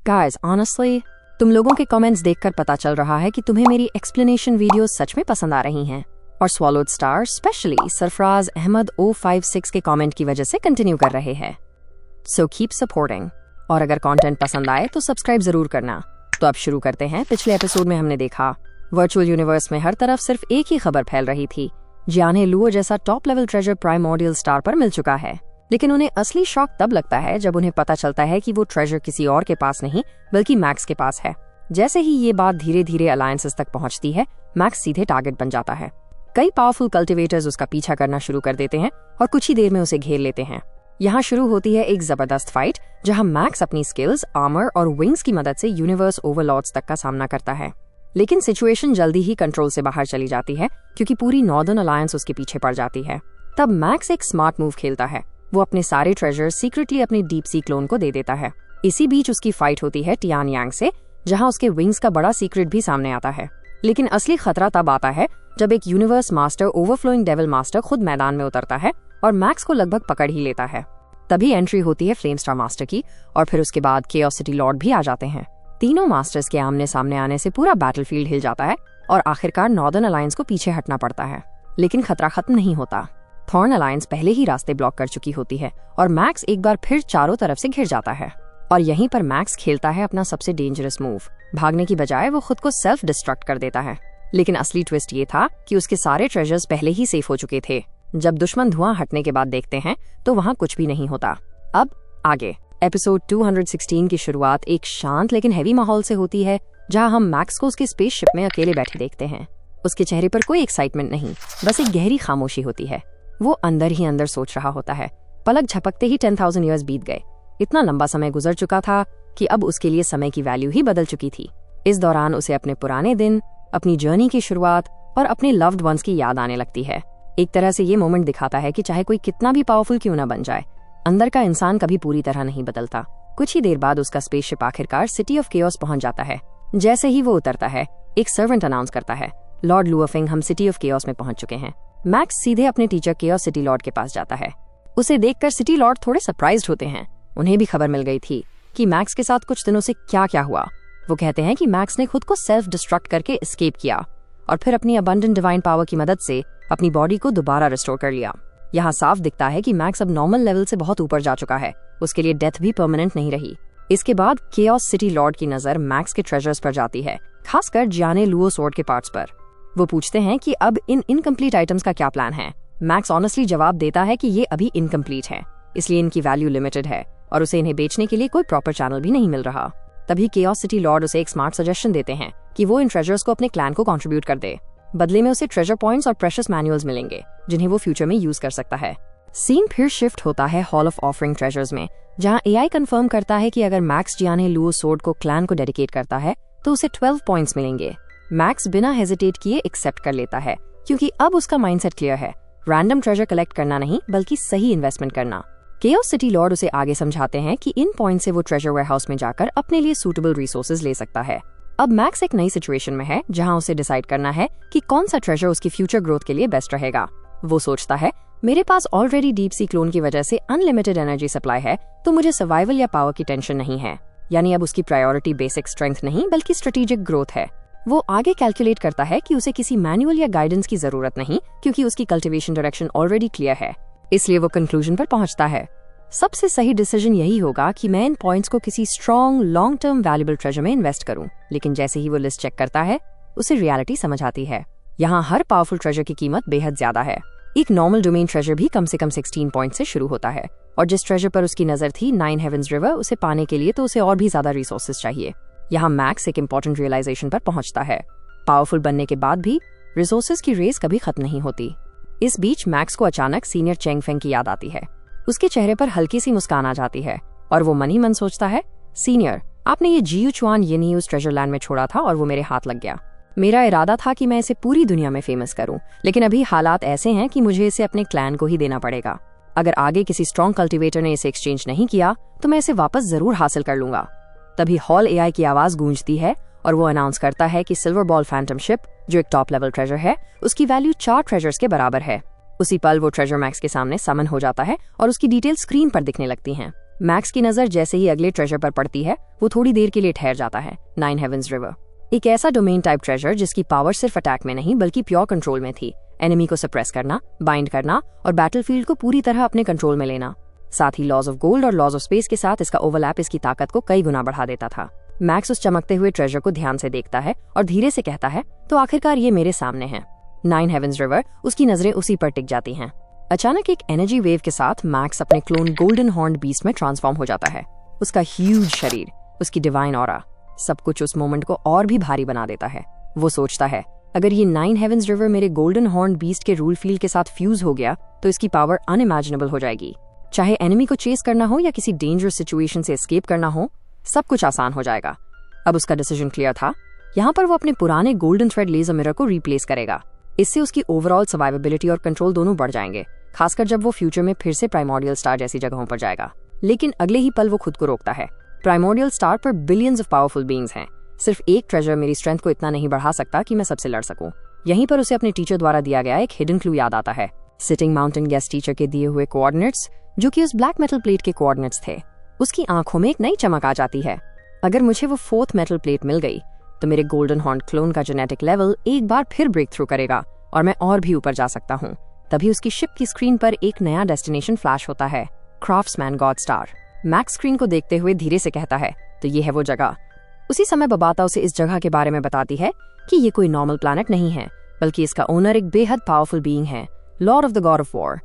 Guys honestly तुम लोगों के कमेंट्स देखकर पता चल रहा है कि तुम्हें मेरी एक्सप्लेनेशन वीडियो सच में पसंद आ रही हैं और swallowed star specially Sarfaraz Ahmed 056 के कमेंट की वजह से कंटिन्यू कर रहे हैं। सो कीप सपोर्टिंग और अगर कंटेंट पसंद आए तो सब्सक्राइब जरूर करना। तो अब शुरू करते हैं। पिछले एपिसोड में हमने देखा वर्चुअल यूनिवर्स में हर तरफ सिर्फ एक ही खबर फैल रही थी, जियाने लुओ जैसा top level treasure primordial star पर मिल चुका है। लेकिन उन्हें असली शॉक तब लगता है जब उन्हें पता चलता है कि वो ट्रेजर किसी और के पास नहीं बल्कि मैक्स के पास है। जैसे ही ये बात धीरे धीरे अलायंसेस तक पहुंचती है, मैक्स सीधे टारगेट बन जाता है। कई पावरफुल कल्टिवेटर्स उसका पीछा करना शुरू कर देते हैं और कुछ ही देर में उसे घेर लेते हैं। यहाँ शुरू होती है एक जबरदस्त फाइट जहाँ मैक्स अपनी स्किल्स, आर्मर और विंग्स की मदद से यूनिवर्स ओवरलॉर्ड्स तक का सामना करता है। लेकिन सिचुएशन जल्दी ही कंट्रोल से बाहर चली जाती है क्योंकि पूरी नॉर्दर्न अलायंस उसके पीछे पड़ जाती है। तब मैक्स एक स्मार्ट मूव खेलता है। वो अपने सारे ट्रेजर सीक्रेटली अपने डीप सी क्लोन को दे देता है। इसी बीच उसकी फाइट होती है टियान यांग से, जहां उसके विंग्स का बड़ा सीक्रेट भी सामने आता है। लेकिन असली खतरा तब आता है जब एक universe master overflowing devil master खुद मैदान में उतरता है और मैक्स को लगभग पकड़ ही लेता है। तभी एंट्री होती है फ्लेम स्टार मास्टर की और फिर उसके बाद केओस सिटी लॉर्ड भी आ जाते हैं। तीनों मास्टर्स के आमने सामने आने से पूरा बैटलफील्ड हिल जाता है और आखिरकार नॉर्दर्न अलायंस को पीछे हटना पड़ता है। लेकिन खतरा खत्म नहीं होता। थॉर्न अलायंस पहले ही रास्ते ब्लॉक कर चुकी होती है और मैक्स एक बार फिर चारों तरफ से घिर जाता है। और यहीं पर मैक्स खेलता है अपना सबसे डेंजरस मूव। भागने की बजाय वो खुद को सेल्फ डिस्ट्रक्ट कर देता है। लेकिन असली ट्विस्ट ये था कि उसके सारे ट्रेजर्स पहले ही सेफ हो चुके थे। जब दुश्मन धुआं हटने के बाद देखते हैं तो वहाँ कुछ भी नहीं होता। अब आगे एपिसोड 216 की शुरुआत एक शांत लेकिन हैवी माहौल से होती है, जहाँ हम मैक्स को उसके स्पेसशिप में अकेले बैठे देखते हैं। उसके चेहरे पर कोई एक्साइटमेंट नहीं, बस एक गहरी खामोशी होती है। वो अंदर ही अंदर सोच रहा होता है। पलक झपकते ही 10,000 ईयर्स बीत गए। इतना लंबा समय गुजर चुका था कि अब उसके लिए समय की वैल्यू ही बदल चुकी थी। इस दौरान उसे अपने पुराने दिन, अपनी जर्नी की शुरुआत और अपने लव्ड वंस की याद आने लगती है। एक तरह से ये मोमेंट दिखाता है कि चाहे कोई कितना भी पावरफुल क्यों न बन जाए, अंदर का इंसान कभी पूरी तरह नहीं बदलता। कुछ ही देर बाद उसका स्पेसशिप आखिरकार सिटी ऑफ केओस पहुंच जाता है। जैसे ही वो उतरता है, एक सर्वेंट अनाउंस करता है, लॉर्ड लुओफिंग, हम सिटी ऑफ केओस में पहुंच चुके हैं। मैक्स सीधे अपने टीचर केओस सिटी लॉर्ड के पास जाता है। उसे देखकर सिटी लॉर्ड थोड़े सरप्राइज्ड होते हैं। उन्हें भी खबर मिल गई थी कि मैक्स के साथ कुछ दिनों से क्या क्या हुआ। वो कहते हैं कि मैक्स ने खुद को सेल्फ डिस्ट्रक्ट करके एस्केप किया और फिर अपनी अबंडेंट डिवाइन पावर की मदद से अपनी बॉडी को दोबारा रिस्टोर कर लिया। यहाँ साफ दिखता है कि मैक्स अब नॉर्मल लेवल से बहुत ऊपर जा चुका है। उसके लिए डेथ भी परमानेंट नहीं रही। इसके बाद केओस सिटी लॉर्ड की नजर मैक्स के ट्रेजर्स पर जाती है, खासकर जियाने लुओ स्वॉर्ड के पार्ट्स पर। वो पूछते हैं कि अब इन इनकम्प्लीट आइटम्स का क्या प्लान है। मैक्स ऑनेस्टली जवाब देता है कि ये अभी इनकम्प्लीट है, इसलिए इनकी वैल्यू लिमिटेड है और उसे इन्हें बेचने के लिए कोई प्रॉपर चैनल भी नहीं मिल रहा। तभी केओस सिटी लॉर्ड उसे एक स्मार्ट सजेशन देते हैं कि वो इन ट्रेजर्स को अपने क्लैन को कंट्रीब्यूट कर दे। बदले में उसे ट्रेजर पॉइंट्स और प्रेशियस मैनुअल्स मिलेंगे, जिन्हें वो फ्यूचर में यूज कर सकता है। सीन फिर शिफ्ट होता है हॉल ऑफ ऑफरिंग ट्रेजर्स में, जहाँ एआई कंफर्म करता है कि अगर मैक्स जियाने लुओ स्वॉर्ड को क्लैन को डेडिकेट करता है तो उसे 12 पॉइंट्स मिलेंगे। मैक्स बिना हेजिटेट किए एक्सेप्ट कर लेता है क्योंकि अब उसका माइंडसेट क्लियर है, रैंडम ट्रेजर कलेक्ट करना नहीं बल्कि सही इन्वेस्टमेंट करना। केओस सिटी लॉर्ड उसे आगे समझाते हैं कि इन पॉइंट से वो ट्रेजर वेयरहाउस में जाकर अपने लिए सूटेबल रिसोर्सेज ले सकता है। अब मैक्स एक नई सिचुएशन में है जहां उसे डिसाइड करना है कि कौन सा ट्रेजर उसकी फ्यूचर ग्रोथ के लिए बेस्ट रहेगा। वो सोचता है, मेरे पास ऑलरेडी डीप सी क्लोन की वजह से अनलिमिटेड एनर्जी सप्लाई है, तो मुझे सर्वाइवल या पावर की टेंशन नहीं है। यानी अब उसकी प्रायोरिटी बेसिक स्ट्रेंथ नहीं बल्कि स्ट्रेटेजिक ग्रोथ है। वो आगे कैलकुलेट करता है कि उसे किसी मैनुअल या गाइडेंस की जरूरत नहीं, क्योंकि उसकी कल्टिवेशन डायरेक्शन ऑलरेडी क्लियर है। इसलिए वो कंक्लूजन पर पहुंचता है, सबसे सही डिसीजन यही होगा कि मैं इन पॉइंट्स को किसी strong long term valuable treasure में इन्वेस्ट करूं। लेकिन जैसे ही वो लिस्ट चेक करता है, उसे रियलिटी समझ आती है। यहाँ हर पावरफुल ट्रेजर की कीमत बेहद ज्यादा है। एक नॉर्मल डोमेन ट्रेजर भी कम से कम 16 पॉइंट से शुरू होता है और जिस ट्रेजर पर उसकी नजर थी 9 हेवंस रिवर, उसे पाने के लिए तो उसे और भी ज्यादा रिसोर्सेज चाहिए। यहाँ मैक्स एक इंपॉर्टेंट रियलाइजेशन पर पहुंचता है, पावरफुल बनने के बाद भी रिसोर्सेज की रेस कभी खत्म नहीं होती। इस बीच मैक्स को अचानक सीनियर चेंग फेंग की याद आती है। उसके चेहरे पर हल्की सी मुस्कान आ जाती है और वो मन ही मन सोचता है, सीनियर, आपने ये जियू चुआन येनियूज ट्रेजरलैंड में छोड़ा था और वो मेरे हाथ लग गया। मेरा इरादा था कि मैं इसे पूरी दुनिया में फेमस करूं, लेकिन अभी हालात ऐसे हैं कि मुझे इसे अपने क्लैन को ही देना पड़ेगा। अगर आगे किसी स्ट्रॉन्ग कल्टिवेटर ने इसे एक्सचेंज नहीं किया तो मैं इसे वापस जरूर हासिल कर लूंगा। तभी हॉल एआई की आवाज गूंजती है और वो अनाउंस करता है कि सिल्वर बॉल फैंटम शिप, जो एक टॉप लेवल ट्रेजर है, उसकी वैल्यू 4 ट्रेजर्स के बराबर है। उसी पल वो ट्रेजर मैक्स के सामने समन हो जाता है और उसकी डिटेल स्क्रीन पर दिखने लगती हैं। मैक्स की नजर जैसे ही अगले ट्रेजर पर पड़ती है वो थोड़ी देर के लिए ठहर जाता है। 9 हेवंस रिवर, एक ऐसा डोमेन टाइप ट्रेजर जिसकी पावर सिर्फ अटैक में नहीं बल्कि प्योर कंट्रोल में थी। एनिमी को सप्रेस करना, बाइंड करना और बैटलफील्ड को पूरी तरह अपने कंट्रोल में लेना। साथ ही लॉज ऑफ गोल्ड और लॉज ऑफ स्पेस के साथ इसका ओवरलैप इसकी ताकत को कई गुना बढ़ा देता था। मैक्स उस चमकते हुए ट्रेजर को ध्यान से देखता है और धीरे से कहता है, तो आखिरकार ये मेरे सामने है। 9 हेवंस रिवर, उसकी नजरें उसी पर टिक जाती हैं। अचानक एक एनर्जी वेव के साथ मैक्स अपने क्लोन गोल्डन हॉर्न बीस्ट में ट्रांसफॉर्म हो जाता है। उसका ह्यूज शरीर, उसकी डिवाइन ऑरा, सब कुछ उस मोमेंट को और भी भारी बना देता है। वो सोचता है, अगर ये 9 हेवंस रिवर मेरे गोल्डन हॉर्न बीस्ट के रूल फील्ड के साथ फ्यूज हो गया तो इसकी पावर अनइमेजिनेबल हो जाएगी। चाहे एनिमी को चेस करना हो या किसी डेंजरस सिचुएशन से एस्केप करना हो, सब कुछ आसान हो जाएगा। अब उसका डिसीजन क्लियर था। यहाँ पर वो अपने पुराने गोल्डन थ्रेड लेजर मिरर को रिप्लेस करेगा। इससे उसकी ओवरऑल सर्वाइवेबिलिटी और कंट्रोल दोनों बढ़ जाएंगे, खासकर जब वो फ्यूचर में फिर से प्राइमोर्डियल स्टार जैसी जगहों पर जाएगा। लेकिन अगले ही पल वो खुद को रोकता है। प्राइमोर्डियल स्टार पर बिलियंस ऑफ पावरफुल बीइंग्स हैं। सिर्फ एक ट्रेजर मेरी स्ट्रेंथ को इतना नहीं बढ़ा सकता कि मैं सबसे लड़ सकूं। यहीं पर उसे अपने टीचर द्वारा दिया गया एक हिडन क्लू याद आता है। सिटिंग माउंटेन गेस्ट टीचर के दिए हुए कोऑर्डिनेट्स, जो कि उस ब्लैक मेटल प्लेट के कोऑर्डिनेट्स थे। उसकी आंखों में एक नई चमक आ जाती है। अगर मुझे वो 4th मेटल प्लेट मिल गई तो मेरे गोल्डन हॉर्न क्लोन का जेनेटिक लेवल एक बार फिर ब्रेक थ्रू करेगा और मैं और भी ऊपर जा सकता हूँ। तभी उसकी शिप की स्क्रीन पर एक नया डेस्टिनेशन फ्लैश होता है, craftsman God star. Max screen को देखते हुए धीरे से कहता है, तो ये है वो जगह। उसी समय बबाता उसे इस जगह के बारे में बताती है कि ये कोई नॉर्मल प्लैनेट नहीं है, बल्कि इसका ओनर एक बेहद पावरफुल बीइंग है, Lord of the God of war.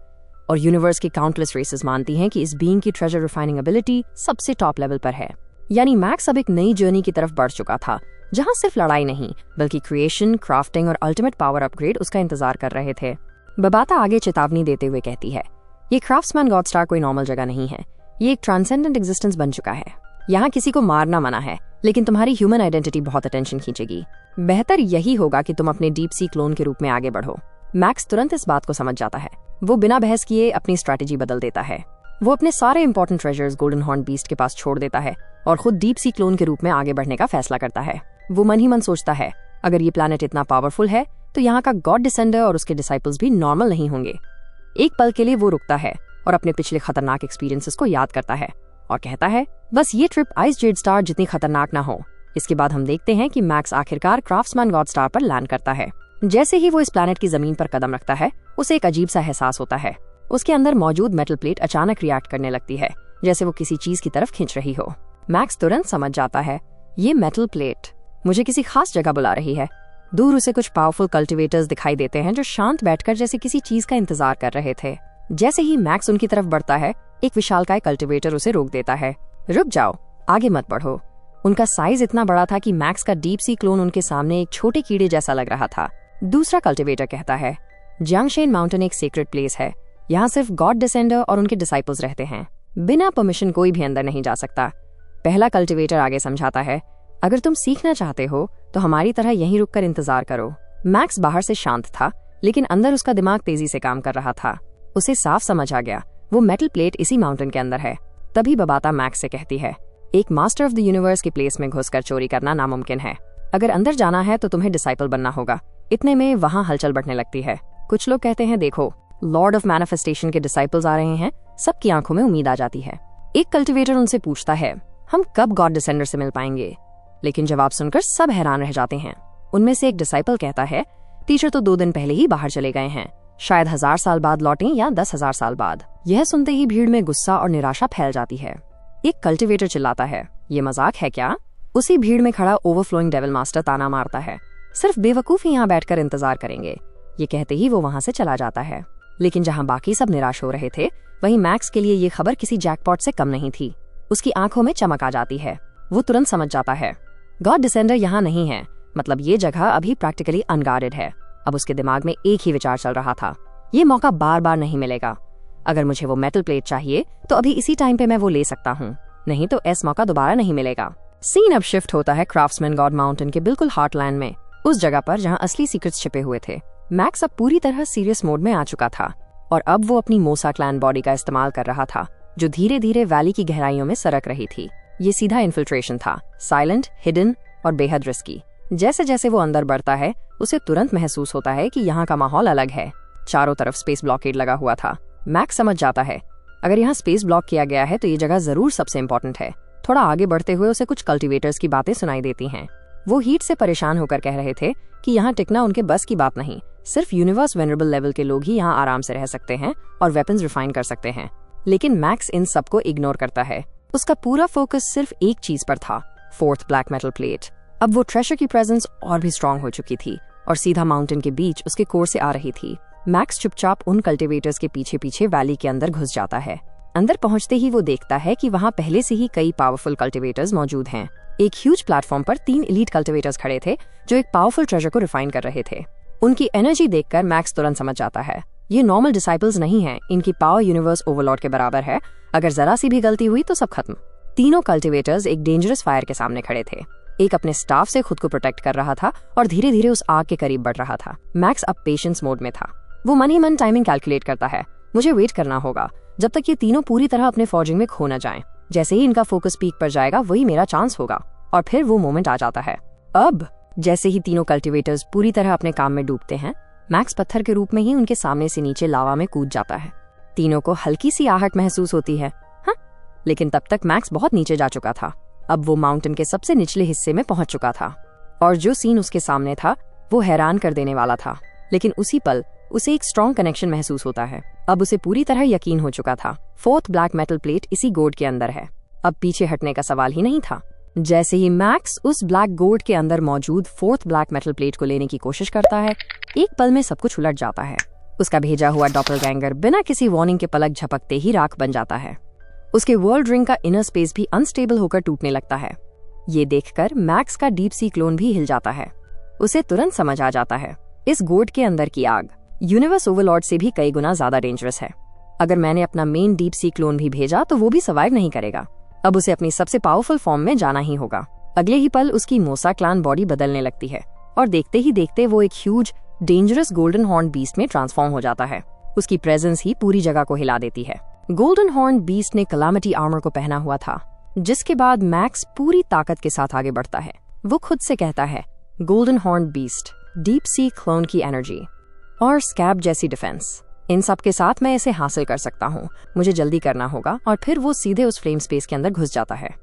और यूनिवर्स की काउंटलेस रेसेस मानती हैं कि इस बीइंग की ट्रेजर रिफाइनिंग एबिलिटी सबसे टॉप लेवल पर है। यानी मैक्स अब एक नई जर्नी की तरफ बढ़ चुका था, जहां सिर्फ लड़ाई नहीं बल्कि क्रिएशन, क्राफ्टिंग और अल्टीमेट पावर अपग्रेड उसका इंतजार कर रहे थे। बबाता आगे चेतावनी देते हुए कहती है, ये क्राफ्ट्समैन गॉड स्टार कोई नॉर्मल जगह नहीं है। ये एक ट्रांसेंडेंट एग्जिस्टेंस बन चुका है। यहाँ किसी को मारना मना है, लेकिन तुम्हारी ह्यूमन आइडेंटिटी बहुत अटेंशन खींचेगी। बेहतर यही होगा कि तुम अपने डीप सी क्लोन के रूप में आगे बढ़ो। मैक्स तुरंत इस बात को समझ जाता है। वो बिना बहस किए अपनी स्ट्रैटेजी बदल देता है। वो अपने सारे important treasures golden horn beast के पास छोड़ देता है और खुद डीप सी क्लोन के रूप में आगे बढ़ने का फैसला करता है। वो मन ही मन सोचता है, अगर ये प्लैनेट इतना पावरफुल है तो यहाँ का गॉड डिसेंडर और उसके डिसाइपल्स भी नॉर्मल नहीं होंगे। एक पल के लिए वो रुकता है और अपने पिछले खतरनाक एक्सपीरियंसेस को याद करता है और कहता है, बस ये ट्रिप आइस जेड स्टार जितनी खतरनाक ना हो। इसके बाद हम देखते हैं कि मैक्स आखिरकार क्राफ्ट्समैन गॉड स्टार पर लैंड करता है। जैसे ही वो इस प्लैनेट की जमीन पर कदम रखता है, उसे एक अजीब सा एहसास होता है। उसके अंदर मौजूद मेटल प्लेट अचानक रिएक्ट करने लगती है, जैसे वो किसी चीज की तरफ खींच रही हो। मैक्स तुरंत समझ जाता है, ये मेटल प्लेट मुझे किसी खास जगह बुला रही है। दूर उसे कुछ पावरफुल कल्टिवेटर्स दिखाई देते हैं जो शांत बैठकर जैसे किसी चीज का इंतजार कर रहे थे। जैसे ही मैक्स उनकी तरफ बढ़ता है, एक विशालकाय कल्टिवेटर उसे रोक देता है। रुक जाओ, आगे मत बढ़ो। उनका साइज इतना बड़ा था कि मैक्स का डीप सी क्लोन उनके सामने एक छोटे कीड़े जैसा लग रहा था। दूसरा कल्टिवेटर कहता है, जियांगशेन माउंटेन एक सीक्रेट प्लेस है। यहाँ सिर्फ गॉड डिसेंडर और उनके डिसाइपल्स रहते हैं। बिना परमिशन कोई भी अंदर नहीं जा सकता। पहला कल्टिवेटर आगे समझाता है, अगर तुम सीखना चाहते हो तो हमारी तरह यहीं रुककर इंतजार करो। मैक्स बाहर से शांत था, लेकिन अंदर उसका दिमाग तेजी से काम कर रहा था। उसे साफ समझ आ गया, वो मेटल प्लेट इसी माउंटेन के अंदर है। तभी बबाता मैक्स से कहती है, एक मास्टर ऑफ द यूनिवर्स के प्लेस में घुसकर चोरी करना नामुमकिन है। अगर अंदर जाना है तो तुम्हें डिसाइपल बनना होगा। इतने में वहाँ हलचल बढ़ने लगती है। कुछ लोग कहते हैं, देखो लॉर्ड ऑफ मैनिफेस्टेशन के डिसाइपल्स आ रहे हैं। सबकी आंखों में उम्मीद आ जाती है। एक कल्टिवेटर उनसे पूछता है, हम कब गॉड डिसेंडर से मिल पाएंगे? लेकिन जवाब सुनकर सब हैरान रह जाते हैं। उनमें से एक डिसाइपल कहता है, टीचर तो 2 दिन पहले ही बाहर चले गए हैं, शायद 1000 साल बाद लौटें या 10,000 साल बाद। यह सुनते ही भीड़ में गुस्सा और निराशा फैल जाती है। एक कल्टिवेटर चिल्लाता है, ये मजाक है क्या? उसी भीड़ में खड़ा ओवरफ्लोइंग डेविल मास्टर ताना मारता है, सिर्फ बेवकूफ ही यहाँ बैठकर इंतजार करेंगे। ये कहते ही वो वहां से चला जाता है। लेकिन जहां बाकी सब निराश हो रहे थे, वहीं मैक्स के लिए ये खबर किसी जैकपॉट से कम नहीं थी। उसकी आंखों में चमक आ जाती है। वो तुरंत समझ जाता है, गॉड डिसेंडर यहाँ नहीं है, मतलब ये जगह अभी प्रैक्टिकली अनगार्डेड है। अब उसके दिमाग में एक ही विचार चल रहा था, ये मौका बार बार नहीं मिलेगा। अगर मुझे वो मेटल प्लेट चाहिए तो अभी इसी टाइम पे मैं वो ले सकता हूँ, नहीं तो ऐसा मौका दोबारा नहीं मिलेगा। सीन अब शिफ्ट होता है क्राफ्ट्समैन गॉड माउंटेन के बिल्कुल हार्टलैंड में, उस जगह पर जहाँ असली सीक्रेट्स छिपे हुए थे। मैक्स अब पूरी तरह सीरियस मोड में आ चुका था और अब वो अपनी मोसा क्लैन बॉडी का इस्तेमाल कर रहा था, जो धीरे धीरे वैली की गहराइयों में सरक रही थी। ये सीधा इन्फिल्ट्रेशन था, साइलेंट, हिडन और बेहद रिस्की। जैसे जैसे वो अंदर बढ़ता है, उसे तुरंत महसूस होता है कि यहाँ का माहौल अलग है। चारों तरफ स्पेस ब्लॉकेड लगा हुआ था। मैक्स समझ जाता है, अगर यहाँ स्पेस ब्लॉक किया गया है तो ये जगह जरूर सबसे इंपॉर्टेंट है। थोड़ा आगे बढ़ते हुए उसे कुछ कल्टीवेटर्स की बातें सुनाई देती हैं। वो हीट से परेशान होकर कह रहे थे कि यहाँ टिकना उनके बस की बात नहीं, सिर्फ यूनिवर्स वेनरेबल लेवल के लोग ही यहाँ आराम से रह सकते हैं और वेपन्स रिफाइन कर सकते हैं। लेकिन मैक्स इन सबको इग्नोर करता है। उसका पूरा फोकस सिर्फ एक चीज पर था, फोर्थ ब्लैक मेटल प्लेट। अब वो ट्रेजर की प्रेजेंस और भी स्ट्रांग हो चुकी थी और सीधा माउंटेन के बीच उसके कोर से आ रही थी। मैक्स चुपचाप उन कल्टीवेटर्स के पीछे पीछे वैली के अंदर घुस जाता है। अंदर पहुंचते ही वो देखता है कि वहाँ पहले से ही कई पावरफुल कल्टीवेटर्स मौजूद हैं। एक ह्यूज प्लेटफॉर्म पर 3 एलीट कल्टीवेटर्स खड़े थे जो एक पावरफुल ट्रेजर को रिफाइन कर रहे थे। उनकी एनर्जी देखकर मैक्स तुरंत समझ जाता है ये नॉर्मल डिसाइपल्स नहीं है, इनकी पावर यूनिवर्स ओवरलॉर्ड के बराबर है। अगर जरा सी भी गलती हुई तो सब खत्म। तीनों कल्टीवेटर्स एक डेंजरस फायर के सामने खड़े थे। एक अपने स्टाफ से खुद को प्रोटेक्ट कर रहा था और धीरे धीरे उस आग के करीब बढ़ रहा था। मैक्स अब पेशेंस मोड में था। वो मन ही मन टाइमिंग कैलकुलेट करता है। मुझे वेट करना होगा जब तक ये तीनों पूरी तरह अपने फॉर्जिंग में खो न जाएं। जैसे ही इनका फोकस पीक पर जाएगा वही मेरा चांस होगा। और फिर वो मोमेंट आ जाता है। अब जैसे ही तीनों कल्टीवेटर्स पूरी तरह अपने काम में डूबते हैं, मैक्स पत्थर के रूप में ही उनके सामने से नीचे लावा में कूद जाता है। तीनों को हल्की सी आहट महसूस होती है, हाँ, लेकिन तब तक मैक्स बहुत नीचे जा चुका था। अब वो माउंटेन के सबसे निचले हिस्से में पहुंच चुका था और जो सीन उसके सामने था वो हैरान कर देने वाला था। लेकिन उसी पल उसे एक स्ट्रॉन्ग कनेक्शन महसूस होता है। अब उसे पूरी तरह यकीन हो चुका था, फोर्थ ब्लैक मेटल प्लेट इसी गोड के अंदर है। अब पीछे हटने का सवाल ही नहीं था। जैसे ही मैक्स उस ब्लैक गोड के अंदर मौजूद फोर्थ ब्लैक मेटल प्लेट को लेने की कोशिश करता है, एक पल में सब कुछ उलट जाता है। उसका भेजा हुआ डॉपलगैंगर बिना किसी वार्निंग के पलक झपकते ही राख बन जाता है। उसके वर्ल्ड रिंग का इनर स्पेस भी अनस्टेबल होकर टूटने लगता है। ये देखकर मैक्स का डीप सी क्लोन भी हिल जाता है। उसे तुरंत समझ आ जाता है इस गोड के अंदर की आग यूनिवर्स ओवरलॉर्ड से भी कई गुना ज्यादा डेंजरस है। अगर मैंने अपना मेन डीप सी क्लोन भी भेजा तो वो भी सर्वाइव नहीं करेगा। अब उसे अपनी सबसे पावरफुल फॉर्म में जाना ही होगा। अगले ही पल उसकी मोसा क्लान बॉडी बदलने लगती है और देखते ही देखते वो एक huge dangerous golden horn beast में ट्रांसफॉर्म हो जाता है। उसकी प्रेजेंस ही पूरी जगह को हिला देती है। गोल्डन हॉर्न बीस्ट ने कलामिटी आर्मर को पहना हुआ था, जिसके बाद मैक्स पूरी ताकत के साथ आगे बढ़ता है। वो खुद से कहता है, golden horn beast, deep sea clone की एनर्जी और स्कैब जैसी डिफेंस, इन सब के साथ मैं इसे हासिल कर सकता हूँ। मुझे जल्दी करना होगा। और फिर वो सीधे उस फ्लेम स्पेस के अंदर घुस जाता है।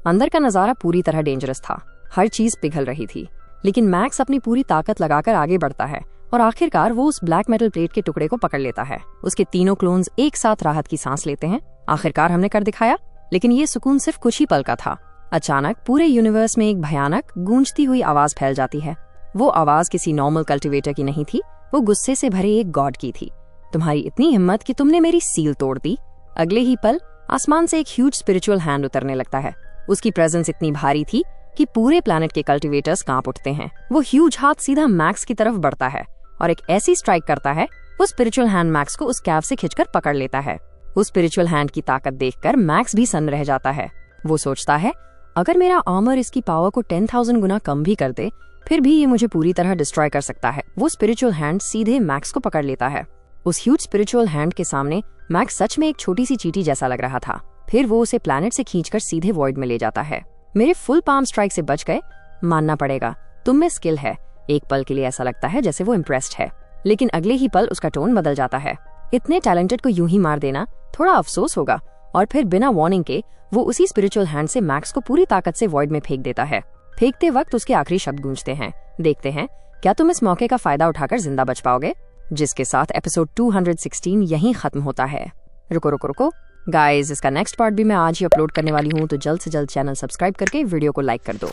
अंदर का नजारा पूरी तरह डेंजरस था। हर चीज पिघल रही थी, लेकिन मैक्स अपनी पूरी ताकत लगाकर आगे बढ़ता है और आखिरकार वो उस ब्लैक मेटल प्लेट के टुकड़े को पकड़ लेता है। उसके तीनों क्लोन्स एक साथ राहत की सांस लेते हैं। आखिरकार हमने कर दिखाया। लेकिन ये सुकून सिर्फ कुछ ही पल का था। अचानक पूरे यूनिवर्स में एक भयानक गूंजती हुई आवाज फैल जाती है। वो आवाज किसी नॉर्मल कल्टीवेटर की नहीं थी, वो गुस्से से भरे एक गॉड की थी। तुम्हारी इतनी हिम्मत कि तुमने मेरी सील तोड़ दी। अगले ही पल आसमान से एक ह्यूज स्पिरिचुअल हैंड उतरने लगता है। उसकी प्रेजेंस इतनी भारी थी कि पूरे प्लैनेट के कल्टीवेटर्स कांप उठते हैं। वो ह्यूज हाथ सीधा मैक्स की तरफ बढ़ता है और एक ऐसी स्ट्राइक करता है, वो स्पिरिचुअल हैंड मैक्स को उस कैव से खींचकर पकड़ लेता है। उस स्पिरिचुअल हैंड की ताकत देखकर मैक्स भी सन्न रह जाता है। वो सोचता है, अगर मेरा आर्मर इसकी पावर को 10,000 गुना कम भी कर दे, फिर भी ये मुझे पूरी तरह डिस्ट्रॉय कर सकता है। वो स्पिरिचुअल हैंड सीधे मैक्स को पकड़ लेता है। उस ह्यूज स्पिरिचुअल हैंड के सामने मैक्स सच में एक छोटी सी चींटी जैसा लग रहा था। फिर वो उसे प्लैनेट से खींचकर सीधे वॉइड में ले जाता है। मेरे फुल पाम स्ट्राइक से बच गए, मानना पड़ेगा, तुम में स्किल है। एक पल के लिए ऐसा लगता है जैसे वो इम्प्रेस्ड है, लेकिन अगले ही पल उसका टोन बदल जाता है। इतने टैलेंटेड को यूं ही मार देना, थोड़ा अफसोस होगा। और फिर बिना वार्निंग के वो उसी स्पिरिचुअल हैंड से मैक्स को पूरी ताकत से वॉइड में फेंक देता है। फेंकते वक्त उसके आखिरी शब्द गूंजते हैं, देखते हैं क्या तुम इस मौके का फायदा उठाकर जिंदा बच पाओगे। जिसके साथ एपिसोड 216 यहीं खत्म होता है। रुको गाइस, इसका नेक्स्ट पार्ट भी मैं आज ही अपलोड करने वाली हूँ, तो जल्द से जल्द चैनल सब्सक्राइब करके वीडियो को लाइक कर दो।